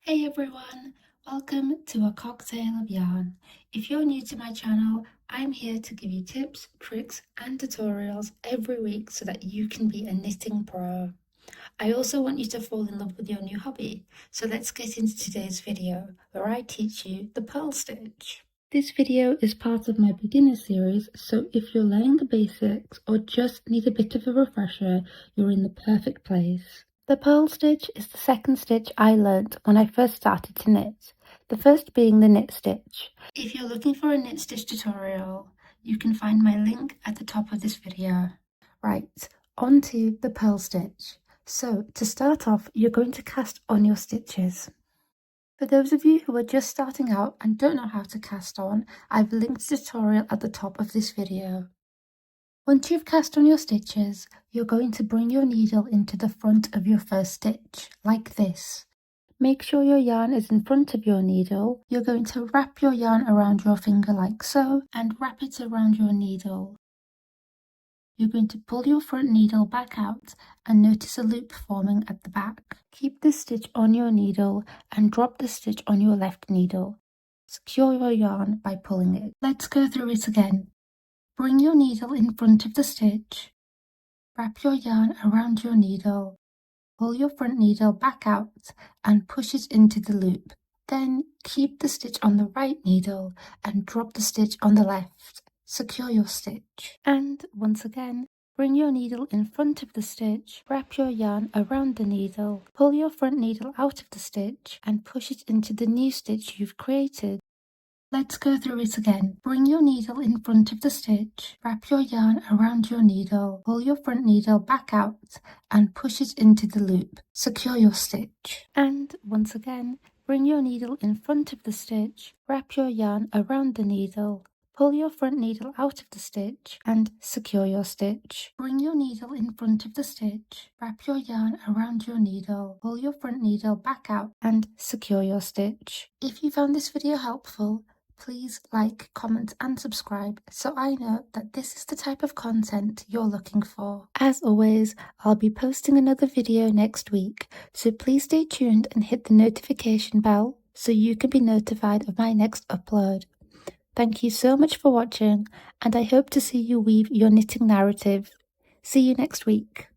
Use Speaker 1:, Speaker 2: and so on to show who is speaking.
Speaker 1: Hey everyone, welcome to a cocktail of yarn. If you're new to my channel, I'm here to give you tips, tricks and tutorials every week so that you can be a knitting pro. I also want you to fall in love with your new hobby, so let's get into today's video where I teach you the purl stitch. This video is part of my beginner series, so if you're learning the basics or just need a bit of a refresher, you're in the perfect place. The purl stitch is the second stitch I learnt when I first started to knit, the first being the knit stitch. If you're looking for a knit stitch tutorial, you can find my link at the top of this video. Right, on to the purl stitch. So to start off, you're going to cast on your stitches. For those of you who are just starting out and don't know how to cast on, I've linked the tutorial at the top of this video. Once you've cast on your stitches, you're going to bring your needle into the front of your first stitch, like this. Make sure your yarn is in front of your needle. You're going to wrap your yarn around your finger like so, and wrap it around your needle. You're going to pull your front needle back out and notice a loop forming at the back. Keep the stitch on your needle and drop the stitch on your left needle. Secure your yarn by pulling it. Let's go through it again. Bring your needle in front of the stitch, wrap your yarn around your needle, pull your front needle back out and push it into the loop. Then keep the stitch on the right needle and drop the stitch on the left. Secure your stitch. And once again, bring your needle in front of the stitch, wrap your yarn around the needle, pull your front needle out of the stitch and push it into the new stitch you've created. Let's go through it again. Bring your needle in front of the stitch, wrap your yarn around your needle, pull your front needle back out and push it into the loop. Secure your stitch. And once again, bring your needle in front of the stitch, wrap your yarn around the needle, pull your front needle out of the stitch and secure your stitch. Bring your needle in front of the stitch, wrap your yarn around your needle, pull your front needle back out and secure your stitch. If you found this video helpful, please like, comment and subscribe so I know that this is the type of content you're looking for. As always, I'll be posting another video next week, so please stay tuned and hit the notification bell so you can be notified of my next upload. Thank you so much for watching, and I hope to see you weave your knitting narrative. See you next week.